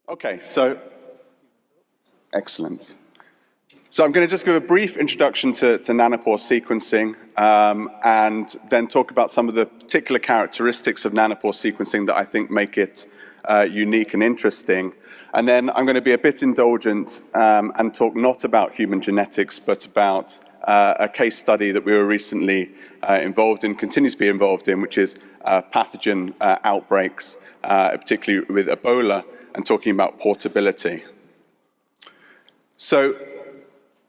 Okay, so, excellent. So I'm going to just give a brief introduction to nanopore sequencing and then talk about some of the particular characteristics of nanopore sequencing that I think make it unique and interesting. And then I'm going to be a bit indulgent and talk not about human genetics, but about a case study that we were recently involved in, continue to be involved in, which is pathogen outbreaks, particularly with Ebola, and talking about portability. So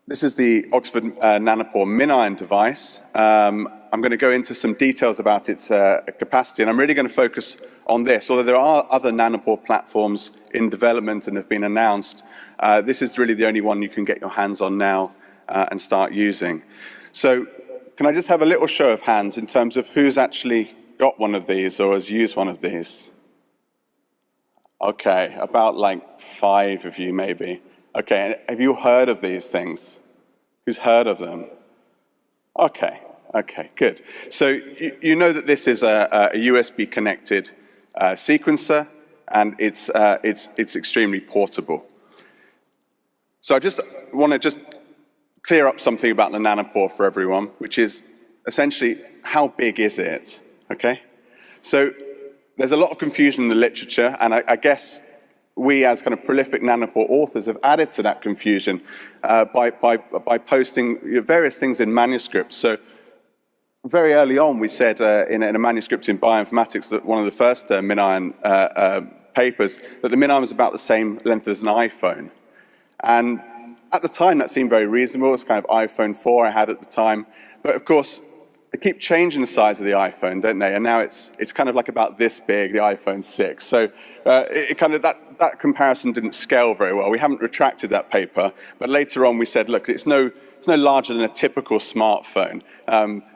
this is the Oxford Nanopore MinION device. I'm going to go into some details about its capacity, and I'm really going to focus on this. Although there are other nanopore platforms in development and have been announced, this is really the only one you can get your hands on now and start using. So can I just have a little show of hands in terms of who's actually got one of these or has used one of these? Okay, about like 5 of you maybe. Okay, have you heard of these things? Who's heard of them? Okay, good. So you know that this is a USB connected sequencer, and it's extremely portable. So I just want to clear up something about the nanopore for everyone, which is essentially how big is it? Okay, so there's a lot of confusion in the literature, and I guess we as kind of prolific nanopore authors have added to that confusion by posting various things in manuscripts. So very early on we said in a manuscript in bioinformatics, that one of the first MinION papers, that the MinION was about the same length as an iPhone. And at the time that seemed very reasonable. It's kind of iPhone 4 I had at the time. But of course, they keep changing the size of the iPhone, don't they? And now it's kind of like about this big, the iPhone 6. So that comparison didn't scale very well. We haven't retracted that paper, but later on we said, look, it's no larger than a typical smartphone.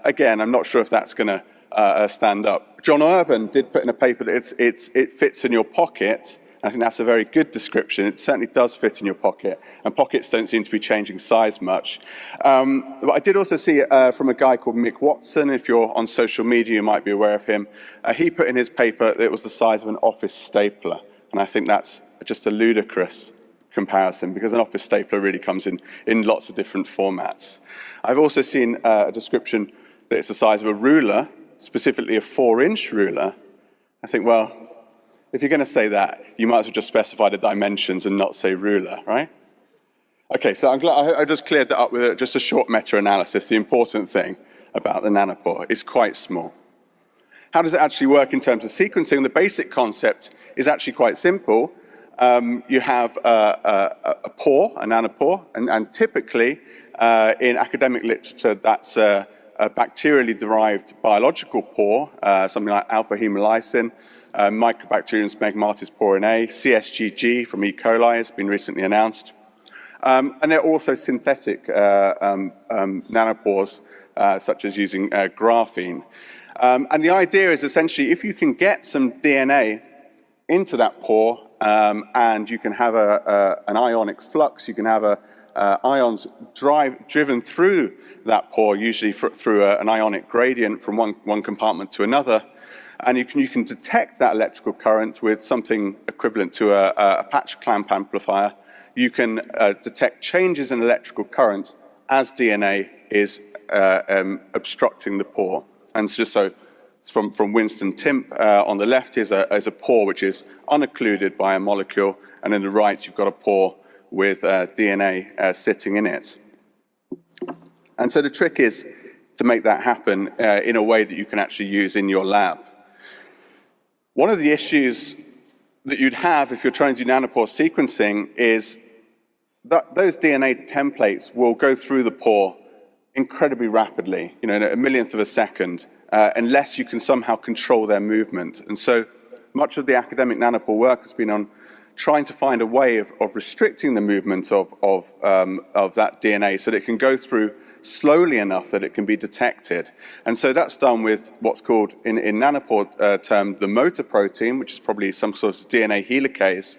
Again, I'm not sure if that's going to stand up. John Urban did put in a paper that it fits in your pocket. I think that's a very good description. It certainly does fit in your pocket, and pockets don't seem to be changing size much. But I did also see from a guy called Mick Watson. If you're on social media, you might be aware of him. He put in his paper that it was the size of an office stapler, and I think that's just a ludicrous comparison, because an office stapler really comes in lots of different formats. I've also seen a description that it's the size of a ruler, specifically a 4-inch ruler. I think, well, if you're going to say that, you might as well just specify the dimensions and not say ruler, right? Okay, so I'm glad I just cleared that up with just a short meta-analysis. The important thing about the nanopore is quite small. How does it actually work in terms of sequencing? The basic concept is actually quite simple. You have a pore, a nanopore, and typically in academic literature, that's a bacterially derived biological pore, something like alpha hemolysin, Mycobacterium smegmatis poronae, CSGG from E. coli has been recently announced. And there are also synthetic nanopores, such as using graphene. And the idea is essentially, if you can get some DNA into that pore, and you can have an ionic flux, you can have ions driven through that pore, usually through an ionic gradient from one compartment to another, and you can detect that electrical current with something equivalent to a patch clamp amplifier. You can detect changes in electrical current as DNA is obstructing the pore. And so from Winston Timp on the left is a pore which is unoccluded by a molecule, and on the right you've got a pore with DNA sitting in it. And so the trick is to make that happen in a way that you can actually use in your lab. One of the issues that you'd have if you're trying to do nanopore sequencing is that those DNA templates will go through the pore incredibly rapidly, in a millionth of a second, unless you can somehow control their movement. And so much of the academic nanopore work has been on trying to find a way of restricting the movement of that DNA so that it can go through slowly enough that it can be detected. And so that's done with what's called, in nanopore term, the motor protein, which is probably some sort of DNA helicase.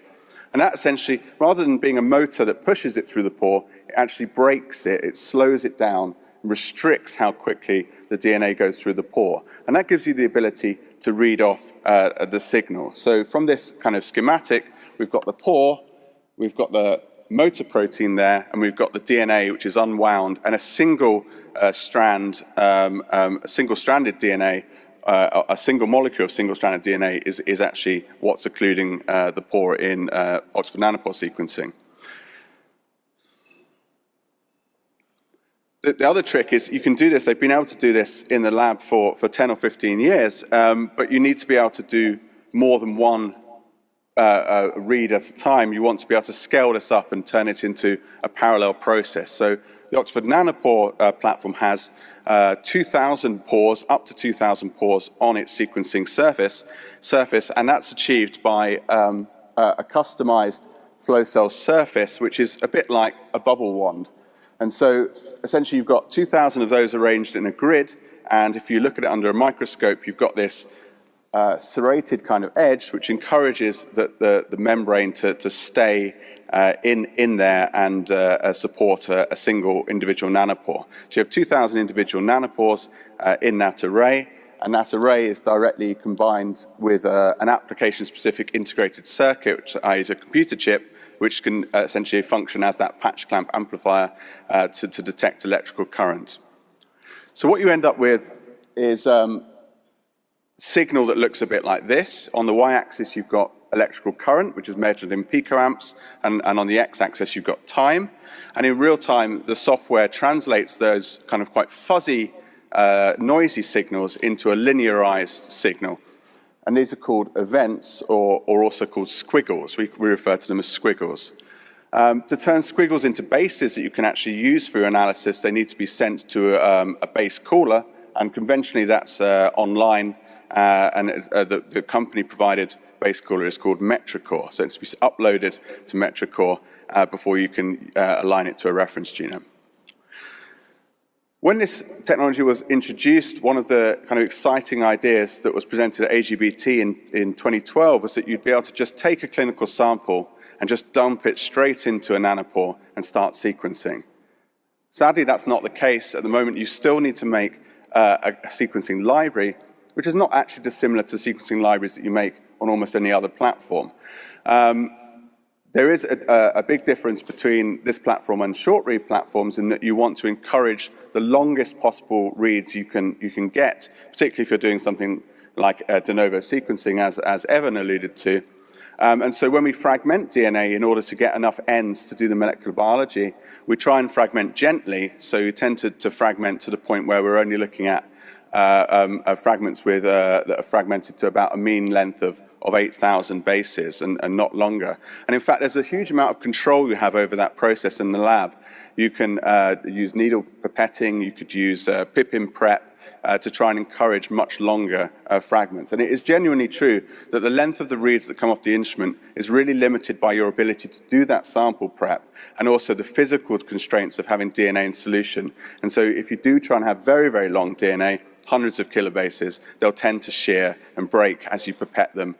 And that essentially, rather than being a motor that pushes it through the pore, it actually breaks it, it slows it down, restricts how quickly the DNA goes through the pore. And that gives you the ability to read off the signal. So from this kind of schematic, we've got the pore, we've got the motor protein there, and we've got the DNA, which is unwound, and a single stranded DNA, a single molecule of single-stranded DNA is actually what's occluding the pore in Oxford Nanopore sequencing. The other trick is you can do this, they've been able to do this in the lab for 10 or 15 years, but you need to be able to do more than one read at a time. You want to be able to scale this up and turn it into a parallel process. So the Oxford Nanopore platform has 2,000 pores, up to 2,000 pores on its sequencing surface, and that's achieved by a customized flow cell surface, which is a bit like a bubble wand. And so essentially you've got 2,000 of those arranged in a grid, and if you look at it under a microscope, you've got this serrated kind of edge, which encourages the membrane to stay in there and support a single individual nanopore. So you have 2,000 individual nanopores in that array, and that array is directly combined with an application-specific integrated circuit, which is a computer chip, which can essentially function as that patch clamp amplifier to detect electrical current. So what you end up with is signal that looks a bit like this. On the y-axis, you've got electrical current, which is measured in picoamps, and on the x-axis, you've got time. And in real time, the software translates those kind of quite fuzzy, noisy signals into a linearized signal. And these are called events, or also called squiggles. We refer to them as squiggles. To turn squiggles into bases that you can actually use for your analysis, they need to be sent to a base caller, and conventionally that's online. And the company-provided base caller is called Metricore. So it's to be uploaded to Metricore before you can align it to a reference genome. When this technology was introduced, one of the kind of exciting ideas that was presented at AGBT in 2012 was that you'd be able to just take a clinical sample and just dump it straight into a nanopore and start sequencing. Sadly, that's not the case. At the moment, you still need to make a sequencing library, which is not actually dissimilar to sequencing libraries that you make on almost any other platform. There is a big difference between this platform and short read platforms in that you want to encourage the longest possible reads you can get, particularly if you're doing something like de novo sequencing, as Evan alluded to. And so when we fragment DNA in order to get enough ends to do the molecular biology, we try and fragment gently, so you tend to fragment to the point where we're only looking at fragments that are fragmented to about a mean length of 8,000 bases and not longer. And in fact, there's a huge amount of control you have over that process in the lab. You can use needle pipetting, you could use pippin prep to try and encourage much longer fragments. And it is genuinely true that the length of the reads that come off the instrument is really limited by your ability to do that sample prep and also the physical constraints of having DNA in solution. And so if you do try and have very, very long DNA, hundreds of kilobases, they'll tend to shear and break as you pipette them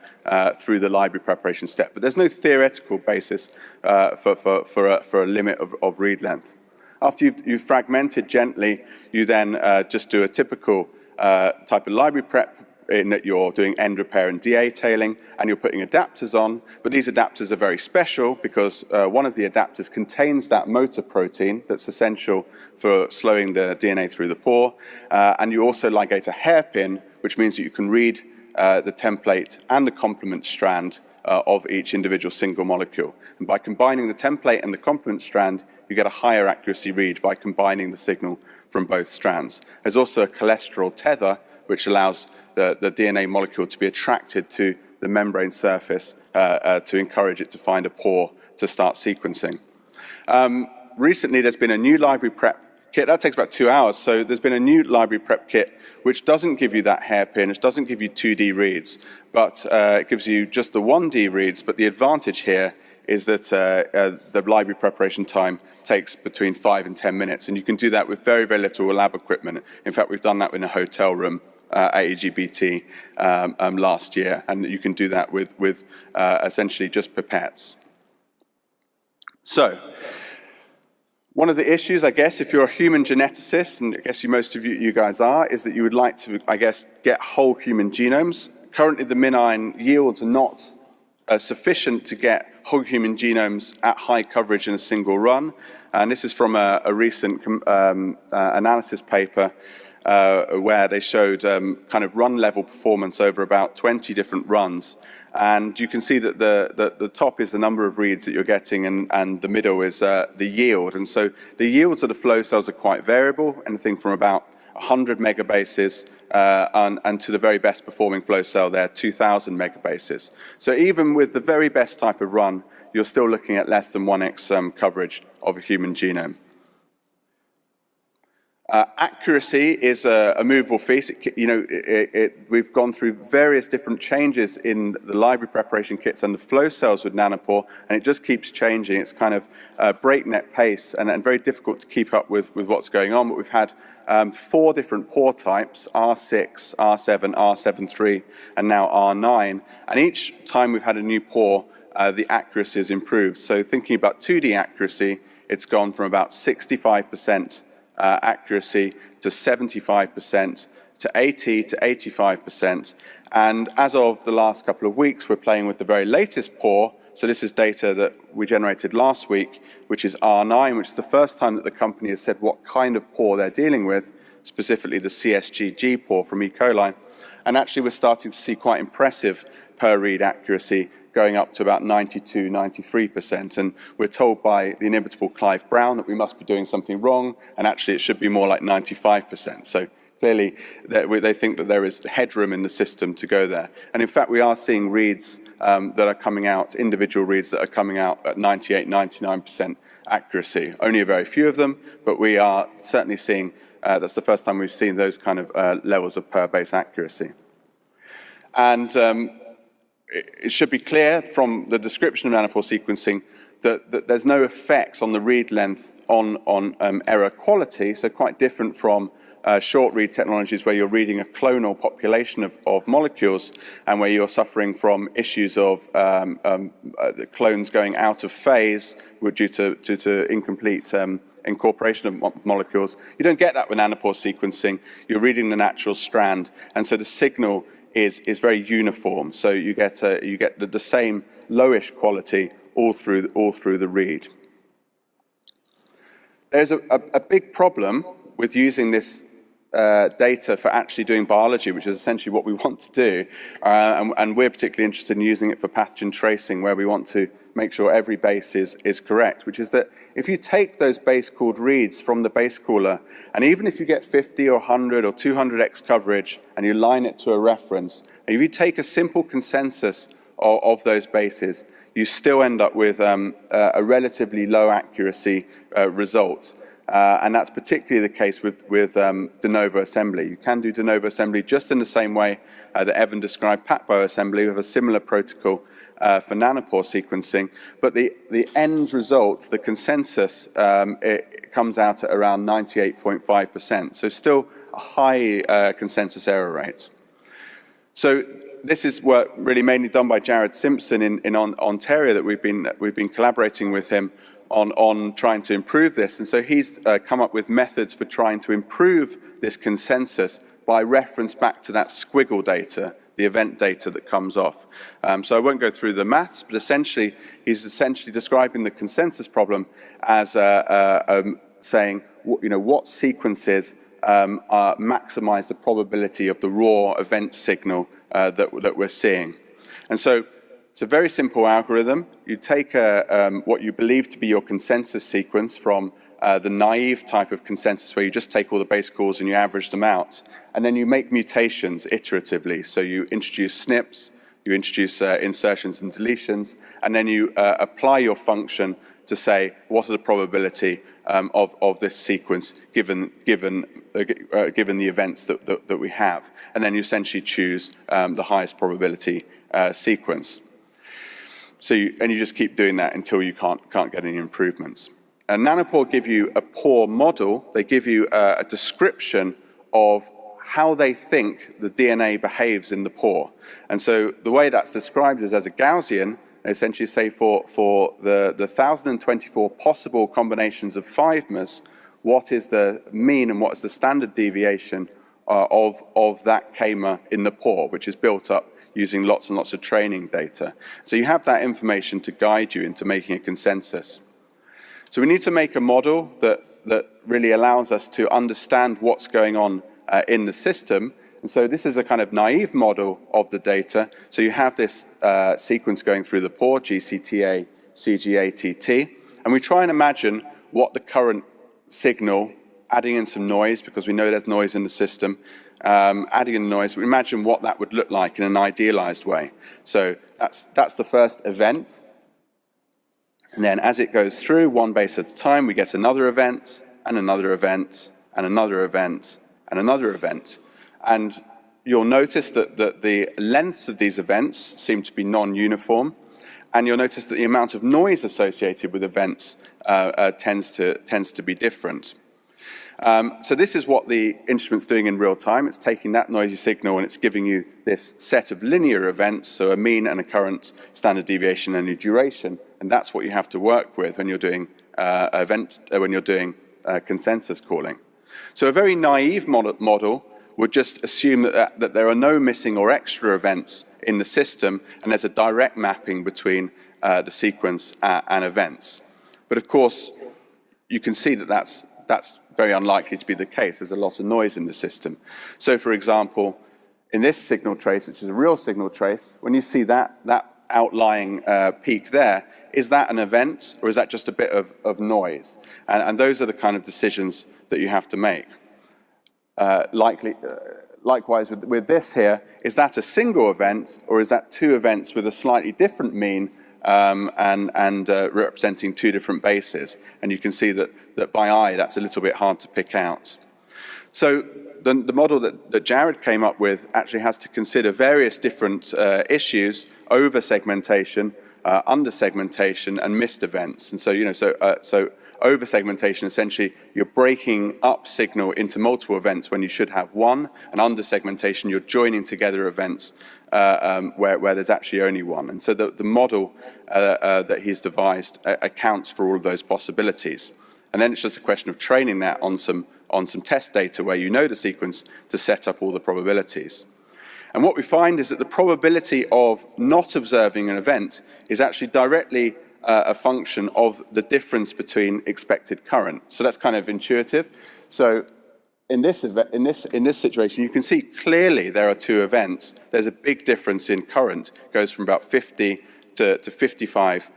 through the library preparation step. But there's no theoretical basis for a limit of read length. After you've fragmented gently, you then just do a typical type of library prep in that you're doing end repair and DA tailing, and you're putting adapters on. But these adapters are very special because one of the adapters contains that motor protein that's essential for slowing the DNA through the pore. And you also ligate a hairpin, which means that you can read the template and the complement strand of each individual single molecule. And by combining the template and the complement strand, you get a higher accuracy read by combining the signal from both strands. There's also a cholesterol tether, which allows the DNA molecule to be attracted to the membrane surface to encourage it to find a pore to start sequencing. Recently, there's been a new library prep kit. That takes about 2 hours. So there's been a new library prep kit which doesn't give you that hairpin, it doesn't give you 2D reads, but it gives you just the 1D reads. But the advantage here is that the library preparation time takes between 5 and 10 minutes, and you can do that with very, very little lab equipment. In fact, we've done that in a hotel room at AGBT last year, and you can do that with essentially just pipettes. So, one of the issues, I guess, if you're a human geneticist, and I guess most of you guys are, is that you would like to, I guess, get whole human genomes. Currently, the MinION yields are not sufficient to get whole human genomes at high coverage in a single run. And this is from a recent analysis paper where they showed kind of run level performance over about 20 different runs. And you can see that the top is the number of reads that you're getting, and the middle is the yield. And so the yields of the flow cells are quite variable, anything from about 100 megabases and to the very best performing flow cell there, 2,000 megabases. So even with the very best type of run, you're still looking at less than 1x coverage of a human genome. Accuracy is a movable feast. We've gone through various different changes in the library preparation kits and the flow cells with Nanopore, and it just keeps changing. It's kind of breakneck pace and very difficult to keep up with what's going on. But we've had 4 different pore types, R6, R7, R7.3, and now R9. And each time we've had a new pore, the accuracy has improved. So thinking about 2D accuracy, it's gone from about 65% accuracy to 75%, to 80 to 85%. And as of the last couple of weeks, we're playing with the very latest pore. So this is data that we generated last week, which is R9, which is the first time that the company has said what kind of pore they're dealing with, specifically the CSGG pore from E. coli. And actually, we're starting to see quite impressive per read accuracy, going up to about 92, 93%. And we're told by the inimitable Clive Brown that we must be doing something wrong, and actually it should be more like 95%. So clearly, they think that there is headroom in the system to go there. And in fact, we are seeing reads that are coming out, individual reads that are coming out at 98, 99% accuracy. Only a very few of them, but we are certainly seeing, that's the first time we've seen those kind of levels of per base accuracy. And it should be clear from the description of nanopore sequencing that there's no effect on the read length on error quality, so quite different from short read technologies where you're reading a clonal population of molecules and where you're suffering from issues of the clones going out of phase due to incomplete incorporation of molecules. You don't get that with nanopore sequencing. You're reading the natural strand, and so the signal is very uniform. So you get the same lowish quality all through the read. There's a big problem with using this data for actually doing biology, which is essentially what we want to do. And we're particularly interested in using it for pathogen tracing, where we want to make sure every base is correct, which is that if you take those base called reads from the base caller, and even if you get 50 or 100 or 200x coverage, and you line it to a reference, and if you take a simple consensus of those bases, you still end up with a relatively low accuracy result. And that's particularly the case with de novo assembly. You can do de novo assembly just in the same way that Evan described PacBio assembly with a similar protocol for nanopore sequencing. But the end result, the consensus, it comes out at around 98.5%. So still a high consensus error rate. So this is work really mainly done by Jared Simpson in Ontario that we've been collaborating with him on trying to improve this. And so he's come up with methods for trying to improve this consensus by reference back to that squiggle data, the event data that comes off. So I won't go through the maths, but essentially, he's essentially describing the consensus problem as saying, what sequences maximize the probability of the raw event signal that we're seeing. And so it's a very simple algorithm. You take what you believe to be your consensus sequence from the naive type of consensus where you just take all the base calls and you average them out. And then you make mutations iteratively. So you introduce SNPs, you introduce insertions and deletions, and then you apply your function to say what are the probability of this sequence given the events that we have. And then you essentially choose the highest probability sequence. So you just keep doing that until you can't get any improvements. And Nanopore give you a pore model. They give you a description of how they think the DNA behaves in the pore. And so the way that's described is as a Gaussian. They essentially say for the 1,024 possible combinations of 5-mers, what is the mean and what is the standard deviation of that K-mer in the pore, which is built up using lots and lots of training data. So you have that information to guide you into making a consensus. So we need to make a model that really allows us to understand what's going on in the system. And so this is a kind of naive model of the data. So you have this sequence going through the pore, GCTA, CGATT, and we try and imagine what the current signal, adding in some noise, because we know there's noise in the system, adding in the noise, we imagine what that would look like in an idealized way. So that's the first event. And then as it goes through, one base at a time, we get another event, and another event, and another event, and another event. And you'll notice that the lengths of these events seem to be non-uniform, and you'll notice that the amount of noise associated with events tends to be different. So this is what the instrument's doing in real time. It's taking that noisy signal and it's giving you this set of linear events, so a mean and a current, standard deviation and a duration, and that's what you have to work with when you're doing consensus calling. So a very naive model would just assume that there are no missing or extra events in the system, and there's a direct mapping between the sequence and events. But of course, you can see that that's very unlikely to be the case. There's a lot of noise in the system. So for example, in this signal trace, which is a real signal trace, when you see that outlying peak there, is that an event or is that just a bit of noise? And those are the kind of decisions that you have to make. Likewise with this here, is that a single event or is that two events with a slightly different mean and representing two different bases? And you can see that by eye, that's a little bit hard to pick out. So the model that Jared came up with actually has to consider various different issues: over segmentation, under segmentation, and missed events. And so so over segmentation, essentially, you're breaking up signal into multiple events when you should have one, and under segmentation, you're joining together events where there's actually only one. And so the model that he's devised accounts for all of those possibilities. And then it's just a question of training that on some test data where you know the sequence to set up all the probabilities. And what we find is that the probability of not observing an event is actually directly a function of the difference between expected current. So that's kind of intuitive. So in this situation, you can see clearly there are two events. There's a big difference in current. It goes from about 50 to 55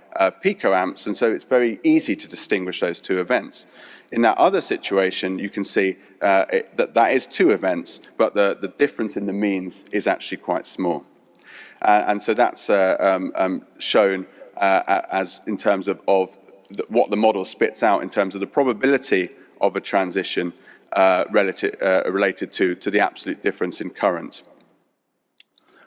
picoamps, and so it's very easy to distinguish those two events. In that other situation, you can see that is two events, but the difference in the means is actually quite small. And so that's shown as in terms of what the model spits out in terms of the probability of a transition related to the absolute difference in current.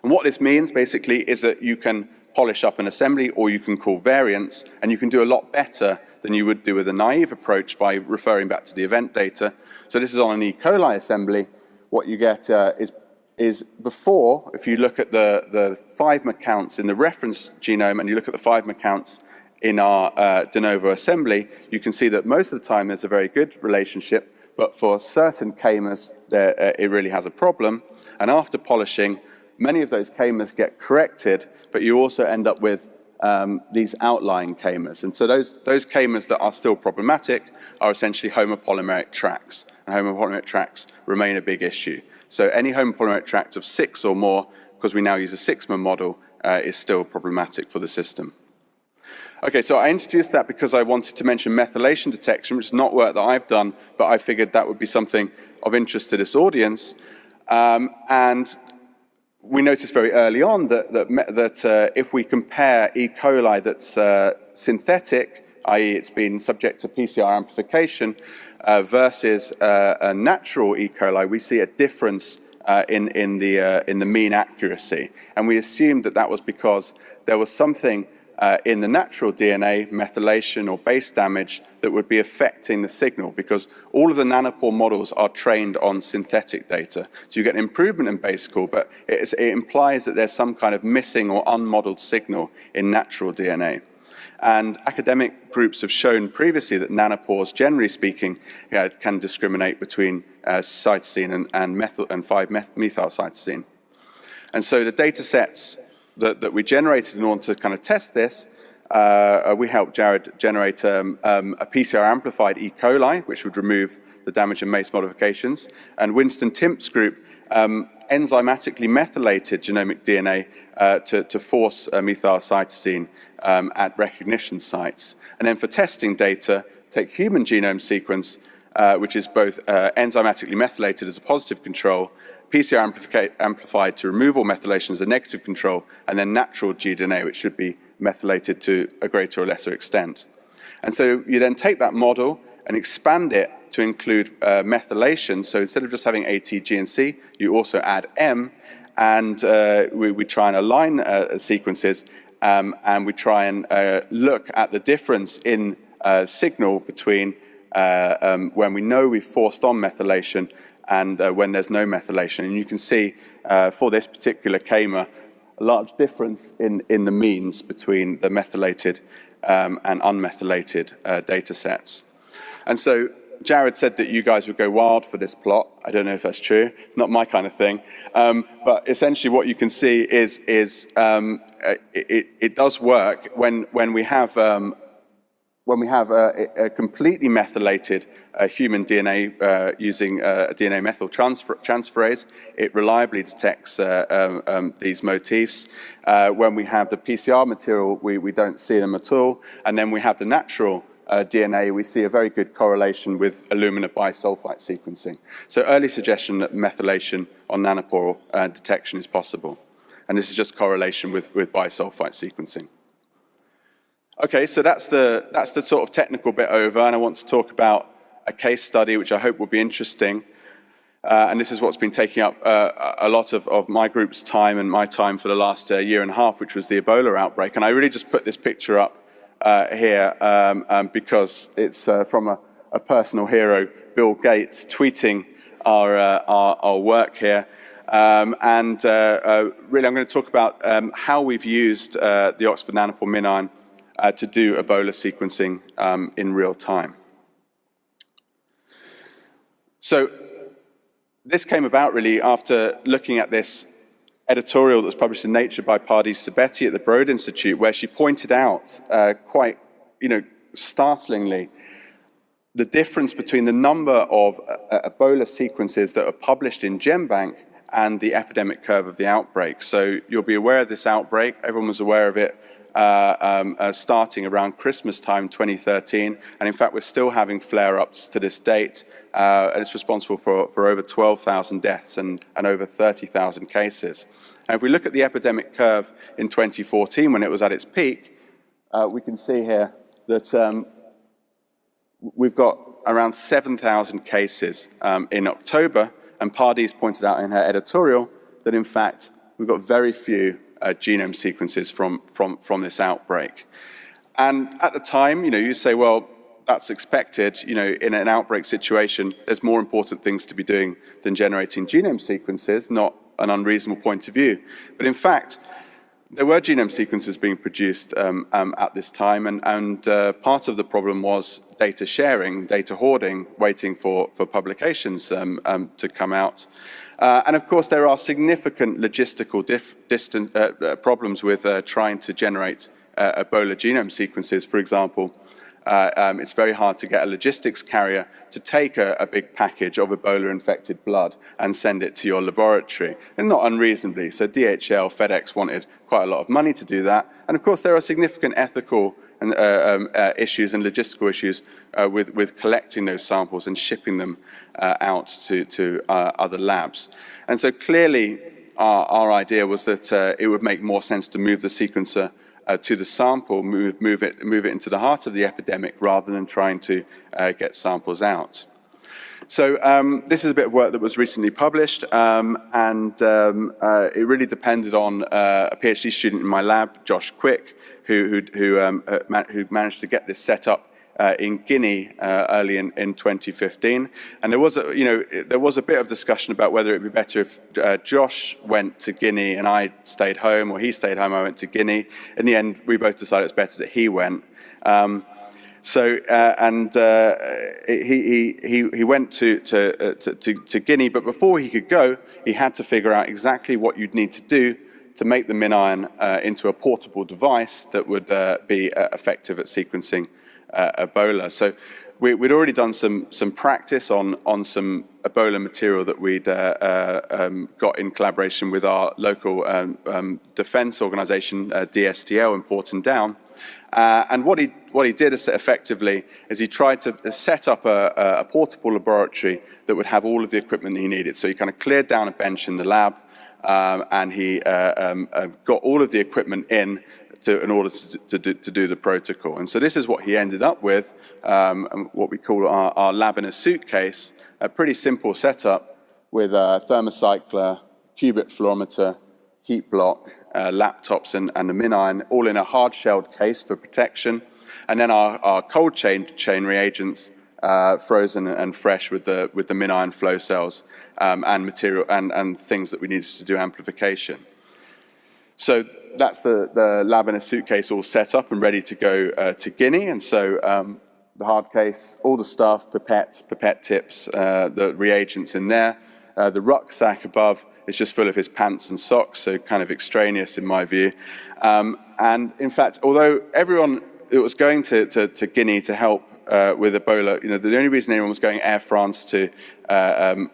And what this means basically is that you can polish up an assembly or you can call variance, and you can do a lot better than you would do with a naive approach by referring back to the event data. So this is on an E. coli assembly. What you get is before, if you look at the 5-mer counts in the reference genome and you look at the 5-mer counts in our de novo assembly, you can see that most of the time there's a very good relationship, but for certain k-mers, it really has a problem. And after polishing, many of those k-mers get corrected, but you also end up with these outlying k-mers. And so those k-mers that are still problematic are essentially homopolymeric tracks. And homopolymeric tracks remain a big issue. So any homopolymeric tract of 6 or more, because we now use a 6-mer model, is still problematic for the system. Okay, so I introduced that because I wanted to mention methylation detection, which is not work that I've done, but I figured that would be something of interest to this audience. And we noticed very early on that if we compare E. coli that's synthetic, i.e. it's been subject to PCR amplification, versus a natural E. coli, we see a difference in the mean accuracy. And we assumed that was because there was something in the natural DNA, methylation or base damage, that would be affecting the signal, because all of the nanopore models are trained on synthetic data. So you get an improvement in base call, but it implies that there's some kind of missing or unmodeled signal in natural DNA. And academic groups have shown previously that nanopores, generally speaking, can discriminate between cytosine and 5-methylcytosine. And so the data sets that we generated in order to kind of test this, we helped Jared generate a PCR amplified E. coli, which would remove the damage and MACE modifications, and Winston Timp's group enzymatically methylated genomic DNA to force methylcytosine at recognition sites. And then for testing data, take human genome sequence, which is both enzymatically methylated as a positive control, PCR amplified to remove all methylation as a negative control, and then natural gDNA, which should be methylated to a greater or lesser extent. And so you then take that model and expand it to include methylation. So instead of just having A, T, G, and C, you also add M, and we try and align sequences, and we try and look at the difference in signal between when we know we've forced on methylation and when there's no methylation. And you can see for this particular KEMA, a large difference in the means between the methylated and unmethylated data sets. And so Jared said that you guys would go wild for this plot. I don't know if that's true. It's not my kind of thing. But essentially what you can see is it does work when we have a completely methylated human DNA using a DNA methyltransferase. It reliably detects these motifs. When we have the PCR material, we don't see them at all. And then we have the natural DNA, we see a very good correlation with Illumina bisulphite sequencing. So early suggestion that methylation on nanopore detection is possible. And this is just correlation with bisulphite sequencing. Okay, so that's the sort of technical bit over, and I want to talk about a case study which I hope will be interesting. And this is what's been taking up a lot of my group's time and my time for the last year and a half, which was the Ebola outbreak. And I really just put this picture up here because it's from a personal hero, Bill Gates, tweeting our work here. Really, I'm going to talk about how we've used the Oxford Nanopore MinION to do Ebola sequencing in real time. So this came about really after looking at this editorial that was published in Nature by Pardis Sabeti at the Broad Institute, where she pointed out quite, startlingly, the difference between the number of Ebola sequences that are published in GenBank and the epidemic curve of the outbreak. So you'll be aware of this outbreak. Everyone was aware of it starting around Christmas time 2013, and in fact we're still having flare-ups to this date, and it's responsible for over 12,000 deaths and over 30,000 cases. And if we look at the epidemic curve in 2014 when it was at its peak, we can see here that we've got around 7,000 cases in October, and Pardis pointed out in her editorial that in fact we've got very few genome sequences from this outbreak. And at the time, you say, well, that's expected. In an outbreak situation, there's more important things to be doing than generating genome sequences, not an unreasonable point of view. But in fact, there were genome sequences being produced at this time, and part of the problem was data sharing, data hoarding, waiting for publications to come out. And of course, there are significant logistical problems with trying to generate Ebola genome sequences. For example, it's very hard to get a logistics carrier to take a big package of Ebola-infected blood and send it to your laboratory, and not unreasonably. So DHL, FedEx wanted quite a lot of money to do that. And of course, there are significant ethical and issues and logistical issues with collecting those samples and shipping them out to other labs. And so clearly, our idea was that it would make more sense to move the sequencer to the sample, move it into the heart of the epidemic rather than trying to get samples out. So this is a bit of work that was recently published, and it really depended on a PhD student in my lab, Josh Quick, who managed to get this set up in Guinea early in 2015. And there was a bit of discussion about whether it would be better if Josh went to Guinea and I stayed home, or he stayed home, I went to Guinea. In the end, we both decided it's better that he went. He went to Guinea, but before he could go, he had to figure out exactly what you'd need to do to make the MinION into a portable device that would be effective at sequencing Ebola. So we'd already done some practice on some Ebola material that we'd got in collaboration with our local defense organization, DSTL, in Porton Down. And what he did effectively is he tried to set up a portable laboratory that would have all of the equipment he needed. So he kind of cleared down a bench in the lab, and he got all of the equipment in in order to do the protocol. And so this is what he ended up with, what we call our lab in a suitcase, a pretty simple setup with a thermocycler, qubit fluorometer, heat block, laptops and a MinION, all in a hard-shelled case for protection. And then our cold chain reagents, frozen and fresh with the MinION flow cells and material and things that we needed to do amplification. So that's the lab in a suitcase all set up and ready to go to Guinea. And so the hard case, all the stuff, pipettes, pipette tips, the reagents in there. The rucksack above is just full of his pants and socks, so kind of extraneous in my view. And in fact, although everyone that was going to Guinea to help with Ebola, the only reason anyone was going Air France to go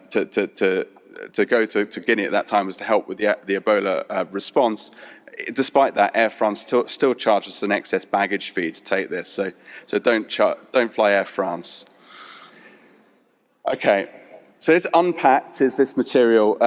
to Guinea at that time was to help with the Ebola response. Despite that, Air France still charges us an excess baggage fee to take this, so don't fly Air France. Okay, so this unpacked is this material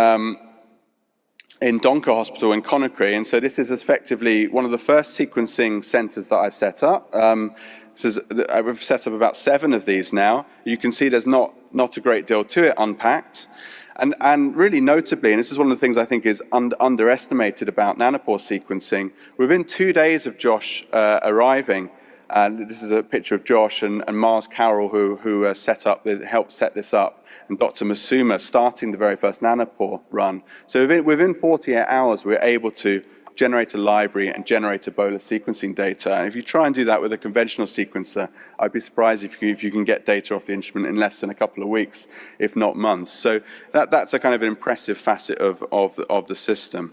in Donker Hospital in Conakry, and so this is effectively one of the first sequencing centers that I've set up. We've set up about 7 of these now. You can see there's not a great deal to it unpacked. And really notably, and this is one of the things I think is underestimated about nanopore sequencing, within 2 days of Josh arriving, and this is a picture of Josh and Mars Carroll who helped set this up, and Dr. Masuma starting the very first nanopore run. So within 48 hours, we were able to generate a library and generate Ebola sequencing data. And if you try and do that with a conventional sequencer, I'd be surprised if you can get data off the instrument in less than a couple of weeks, if not months. So that's a kind of an impressive facet of the system.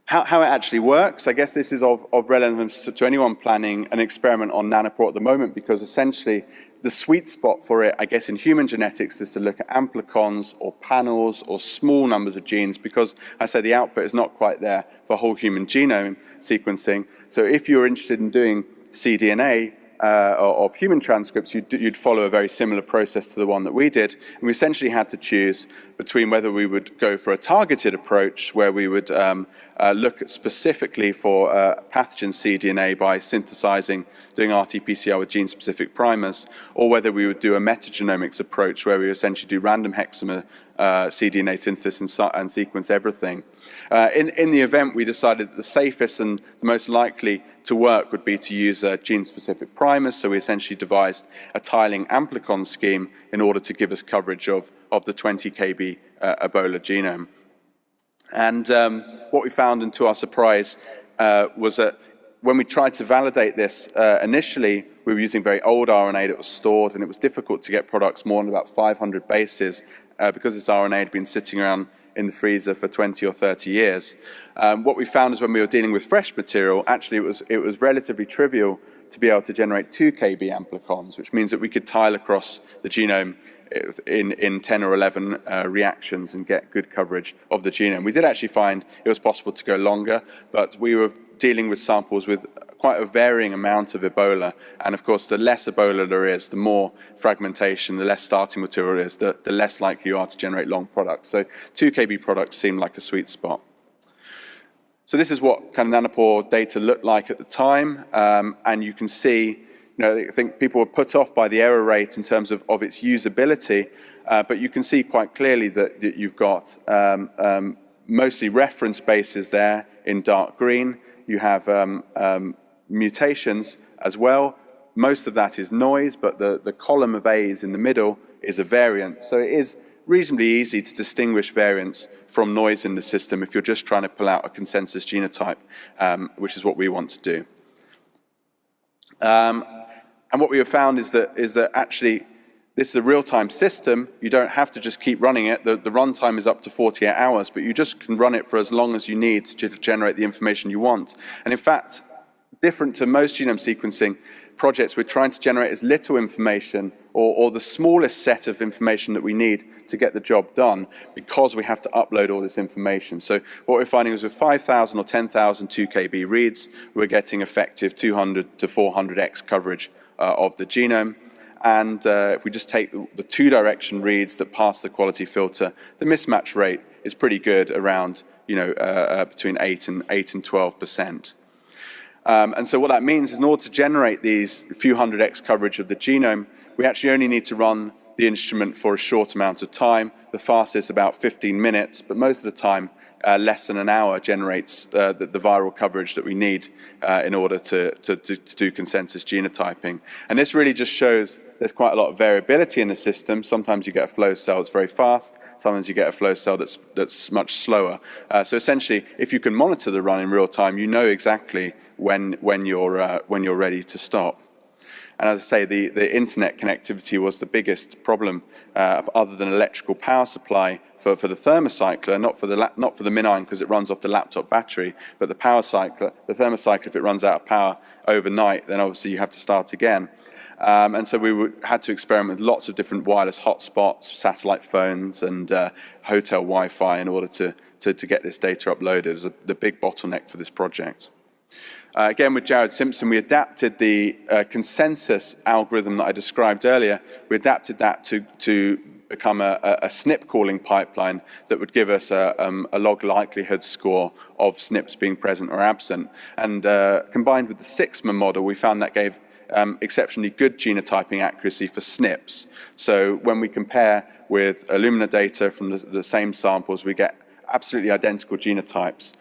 How it actually works, I guess this is of relevance to anyone planning an experiment on nanopore at the moment, because essentially the sweet spot for it, I guess, in human genetics is to look at amplicons or panels or small numbers of genes, because I say the output is not quite there for whole human genome sequencing. So if you're interested in doing cDNA of human transcripts, you'd follow a very similar process to the one that we did. And we essentially had to choose between whether we would go for a targeted approach, where we would look at specifically for pathogen cDNA by synthesizing, doing RT-PCR with gene-specific primers, or whether we would do a metagenomics approach, where we essentially do random hexamer cDNA synthesis and sequence everything. In the event, we decided that the safest and the most likely to work would be to use gene-specific primers, so we essentially devised a tiling amplicon scheme in order to give us coverage of the 20 kb Ebola genome. And what we found, and to our surprise, was that when we tried to validate this initially, we were using very old RNA that was stored, and it was difficult to get products more than about 500 bases because this RNA had been sitting around in the freezer for 20 or 30 years. What we found is when we were dealing with fresh material, actually it was relatively trivial to be able to generate 2 kb amplicons, which means that we could tile across the genome in 10 or 11 reactions and get good coverage of the genome. We did actually find it was possible to go longer, but we were dealing with samples with quite a varying amount of Ebola. And of course, the less Ebola there is, the more fragmentation, the less starting material there is, the less likely you are to generate long products. So 2 kb products seem like a sweet spot. So this is what kind of nanopore data looked like at the time. And you can see, I think people were put off by the error rate in terms of its usability, but you can see quite clearly that you've got mostly reference bases there in dark green. You have mutations as well. Most of that is noise, but the column of A's in the middle is a variant. So it is reasonably easy to distinguish variants from noise in the system if you're just trying to pull out a consensus genotype, which is what we want to do. And what we have found is that actually this is a real-time system. You don't have to just keep running it. The runtime is up to 48 hours, but you just can run it for as long as you need to generate the information you want. And in fact, different to most genome sequencing projects, we're trying to generate as little information or the smallest set of information that we need to get the job done, because we have to upload all this information. So what we're finding is with 5,000 or 10,000 2KB reads, we're getting effective 200 to 400x coverage of the genome. And if we just take the two-direction reads that pass the quality filter, the mismatch rate is pretty good, around between 8 and 12%. And so what that means is, in order to generate these few hundred X coverage of the genome, we actually only need to run the instrument for a short amount of time. The fastest about 15 minutes, but most of the time less than an hour generates the viral coverage that we need in order to do consensus genotyping. And this really just shows there's quite a lot of variability in the system. Sometimes you get a flow cell that's very fast, sometimes you get a flow cell that's much slower. So essentially, if you can monitor the run in real time, you know exactly when you're ready to stop. And as I say, the internet connectivity was the biggest problem, other than electrical power supply for the thermocycler, not for the MinION because it runs off the laptop battery, but the the thermocycler, if it runs out of power overnight, then obviously you have to start again. And so we had to experiment with lots of different wireless hotspots, satellite phones, and hotel Wi-Fi in order to get this data uploaded. It was the big bottleneck for this project. Again, with Jared Simpson, we adapted the consensus algorithm that I described earlier. We adapted that to become a SNP calling pipeline that would give us a log likelihood score of SNPs being present or absent. And combined with the Sixma model, we found that gave exceptionally good genotyping accuracy for SNPs. So when we compare with Illumina data from the same samples, we get absolutely identical genotypes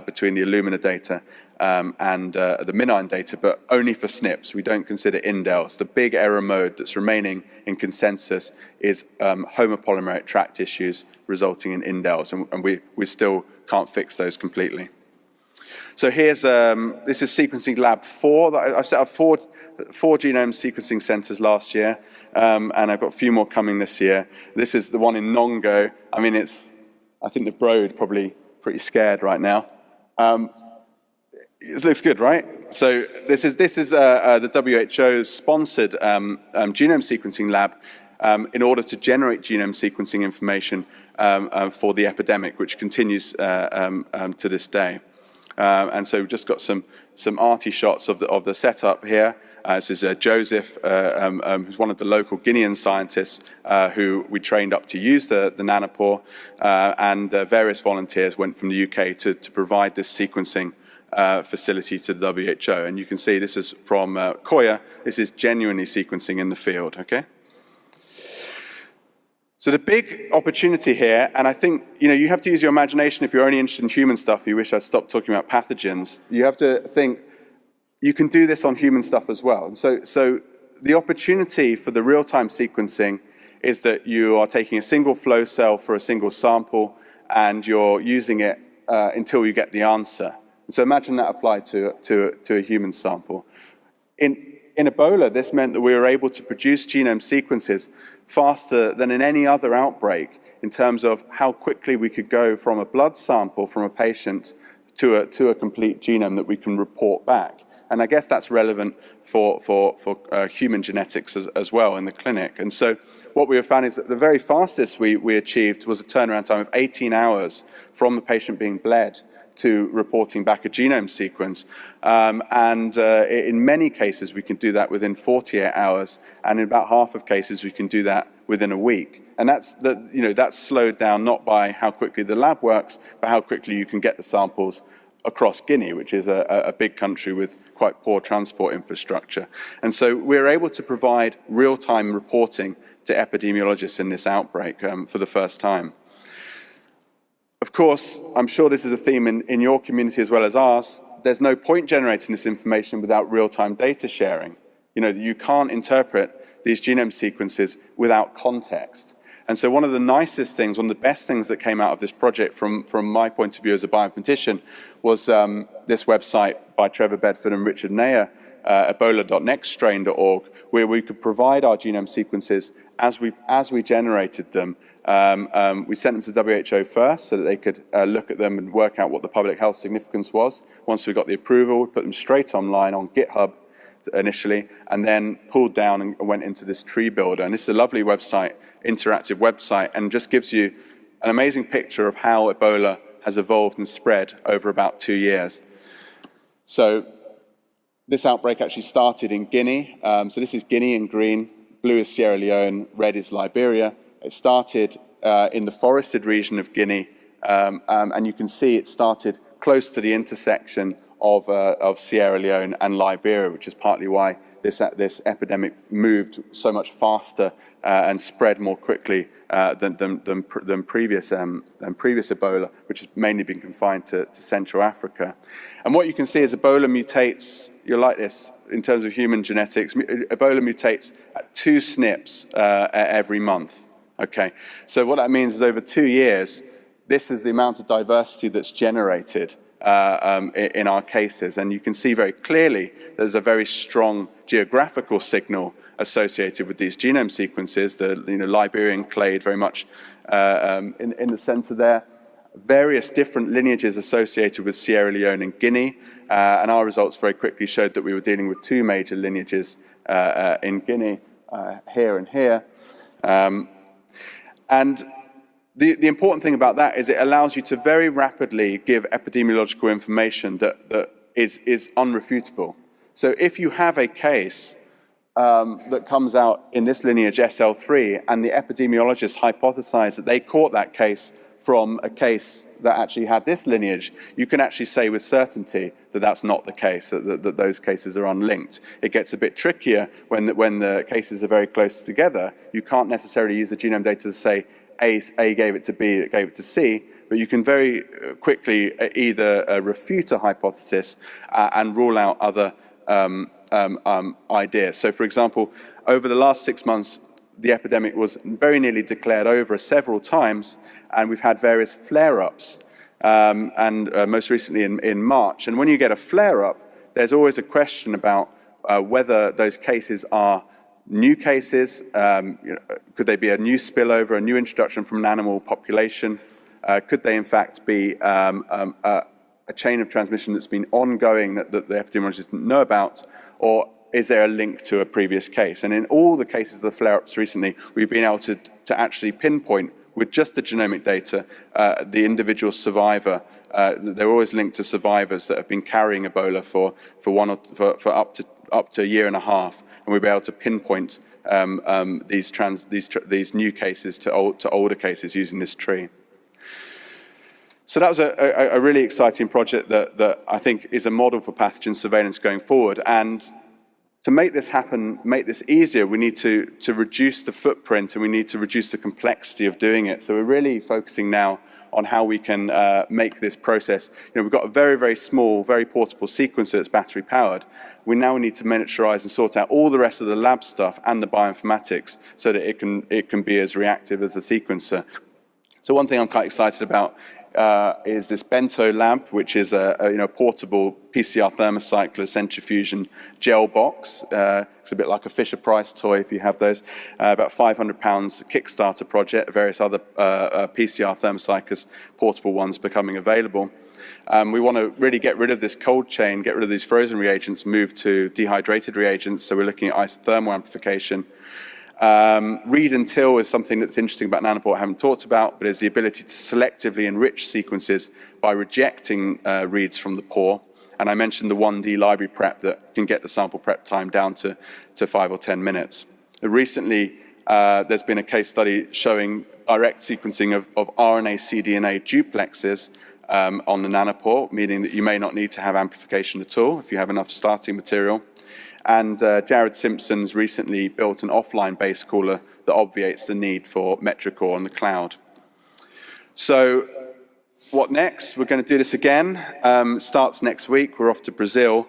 between the Illumina data and the MinION data, but only for SNPs. We don't consider indels. The big error mode that's remaining in consensus is homopolymeric tract issues resulting in indels, and we still can't fix those completely. So here's, this is sequencing lab 4. I've set up four genome sequencing centers last year, and I've got a few more coming this year. This is the one in Nongo. I mean, I think the Broad probably pretty scared right now. It looks good, right? So this is the WHO's sponsored genome sequencing lab in order to generate genome sequencing information for the epidemic, which continues to this day. And so we've just got some arty shots of the setup here. This is Joseph, who's one of the local Guinean scientists who we trained up to use the Nanopore, and various volunteers went from the UK to provide this sequencing facility to the WHO. And you can see this is from Koya. This is genuinely sequencing in the field, okay? So the big opportunity here, and I think you have to use your imagination if you're only interested in human stuff. You wish I'd stopped talking about pathogens. You have to think you can do this on human stuff as well. And so the opportunity for the real-time sequencing is that you are taking a single flow cell for a single sample, and you're using it until you get the answer. And so imagine that applied to a human sample. In Ebola, this meant that we were able to produce genome sequences faster than in any other outbreak in terms of how quickly we could go from a blood sample from a patient to a complete genome that we can report back. And I guess that's relevant for human genetics as well in the clinic. And so what we have found is that the very fastest we achieved was a turnaround time of 18 hours from the patient being bled to reporting back a genome sequence. In many cases, we can do that within 48 hours, and in about half of cases, we can do that within a week. And that's slowed down not by how quickly the lab works, but how quickly you can get the samples across Guinea, which is a big country with quite poor transport infrastructure. And so we're able to provide real-time reporting to epidemiologists in this outbreak for the first time. Of course, I'm sure this is a theme in your community as well as ours. There's no point generating this information without real-time data sharing. You can't interpret these genome sequences without context. And so one of the nicest things, one of the best things that came out of this project from my point of view as a bioinformatician was this website by Trevor Bedford and Richard Nair ebola.nextstrain.org, where we could provide our genome sequences as we generated them. We sent them to WHO first so that they could look at them and work out what the public health significance was. Once we got the approval, we put them straight online on GitHub initially, and then pulled down and went into this tree builder. And this is a lovely website, interactive website, and just gives you an amazing picture of how Ebola has evolved and spread over about 2 years. So this outbreak actually started in Guinea. So this is Guinea in green, blue is Sierra Leone, red is Liberia. It started in the forested region of Guinea, and you can see it started close to the intersection of Sierra Leone and Liberia, which is partly why this epidemic moved so much faster and spread more quickly than previous Ebola, which has mainly been confined to Central Africa. And what you can see is Ebola mutates, you're like this, in terms of human genetics, Ebola mutates at 2 SNPs every month. Okay, so what that means is over 2 years, this is the amount of diversity that's generated in our cases, and you can see very clearly there's a very strong geographical signal associated with these genome sequences. The Liberian clade very much in the center there. Various different lineages associated with Sierra Leone and Guinea, and our results very quickly showed that we were dealing with 2 major lineages in Guinea, here and here. And the important thing about that is it allows you to very rapidly give epidemiological information that is unrefutable. So if you have a case that comes out in this lineage SL3 and the epidemiologists hypothesize that they caught that case from a case that actually had this lineage, you can actually say with certainty that that's not the case, that those cases are unlinked. It gets a bit trickier when the cases are very close together. You can't necessarily use the genome data to say A gave it to B, it gave it to C, but you can very quickly either refute a hypothesis and rule out other ideas. So for example, over the last 6 months, the epidemic was very nearly declared over several times, and we've had various flare-ups, and most recently in March. And when you get a flare-up, there's always a question about whether those cases are new cases, could they be a new spillover, a new introduction from an animal population? Could they in fact be a chain of transmission that's been ongoing that the epidemiologists didn't know about, or is there a link to a previous case? And in all the cases of the flare-ups recently, we've been able to actually pinpoint with just the genomic data, the individual survivor. They're always linked to survivors that have been carrying Ebola for up to a year and a half, and we'll be able to pinpoint these new cases to older cases using this tree. So that was a really exciting project that I think is a model for pathogen surveillance going forward. And to make this happen, make this easier, we need to reduce the footprint, and we need to reduce the complexity of doing it. So we're really focusing now on how we can make this process. We've got a very, very small, very portable sequencer that's battery powered. We now need to miniaturize and sort out all the rest of the lab stuff and the bioinformatics so that it can be as reactive as the sequencer. So one thing I'm quite excited about is this Bento lab, which is a portable PCR thermocycler centrifusion gel box. It's a bit like a Fisher-Price toy if you have those. About £500 Kickstarter project, various other PCR thermocyclers, portable ones becoming available. We want to really get rid of this cold chain, get rid of these frozen reagents, move to dehydrated reagents. So we're looking at isothermal amplification. Read and till is something that's interesting about Nanopore I haven't talked about, but is the ability to selectively enrich sequences by rejecting reads from the pore. And I mentioned the 1D library prep that can get the sample prep time down to 5 or 10 minutes. Recently, there's been a case study showing direct sequencing of RNA cDNA duplexes on the Nanopore, meaning that you may not need to have amplification at all if you have enough starting material. And Jared Simpson's recently built an offline base caller that obviates the need for Metricore on the cloud. So what next? We're going to do this again. It starts next week. We're off to Brazil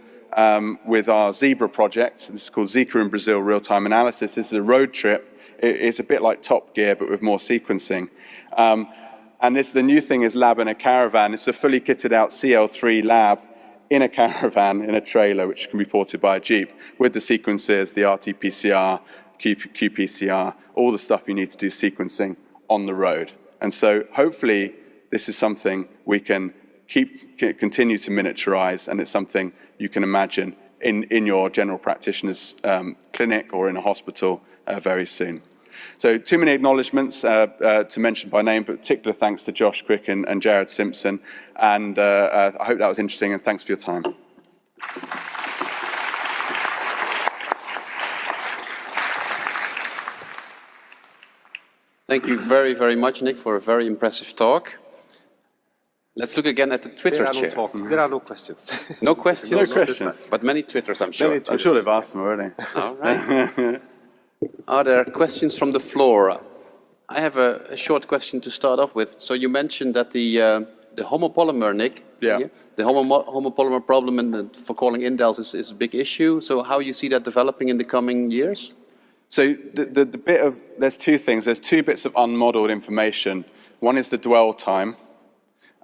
with our Zebra project. This is called Zika in Brazil Real-Time Analysis. This is a road trip. It's a bit like Top Gear, but with more sequencing. And the new thing is Lab in a Caravan. It's a fully kitted out CL3 lab in a caravan, in a trailer, which can be ported by a Jeep, with the sequencers, the RT-PCR, qPCR, all the stuff you need to do sequencing on the road. And so hopefully this is something we can continue to miniaturize, and it's something you can imagine in your general practitioner's clinic or in a hospital very soon. So too many acknowledgements to mention by name, but particular thanks to Josh Crick and Jared Simpson. And I hope that was interesting, and thanks for your time. Thank you very, very much, Nick, for a very impressive talk. Let's look again at the Twitter chair. There are no questions. No questions? No questions. But many Twitters, I'm sure. I'm sure they've asked them already. All right. Are there questions from the floor? I have a short question to start off with. So you mentioned that the homopolymer, Nick, yeah, the homopolymer problem for calling indels is a big issue. So how you see that developing in the coming years? So there's two things. There's two bits of unmodeled information. One is the dwell time.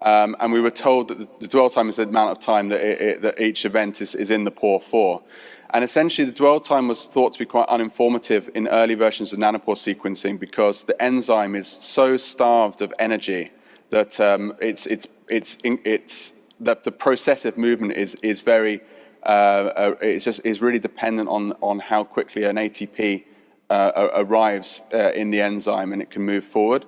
And we were told that the dwell time is the amount of time that each event is in the pore for. And essentially, the dwell time was thought to be quite uninformative in early versions of nanopore sequencing because the enzyme is so starved of energy that the processive movement is very is really dependent on how quickly an ATP arrives in the enzyme and it can move forward.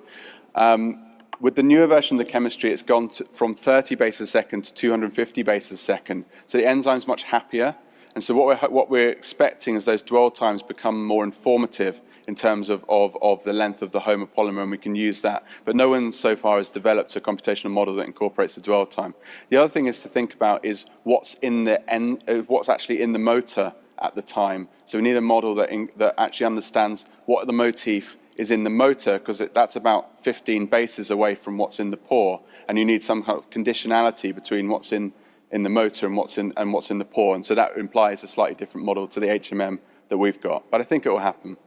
With the newer version of the chemistry, it's gone from 30 bases a second to 250 bases a second. So the enzyme's much happier. And so what we're expecting is those dwell times become more informative in terms of the length of the homopolymer, and we can use that. But no one so far has developed a computational model that incorporates the dwell time. The other thing is to think about is what's actually in the motor at the time. So we need a model that actually understands what the motif is in the motor, because that's about 15 bases away from what's in the pore, and you need some kind of conditionality between what's in the motor and what's in the pore, and so that implies a slightly different model to the HMM that we've got. But I think it will happen.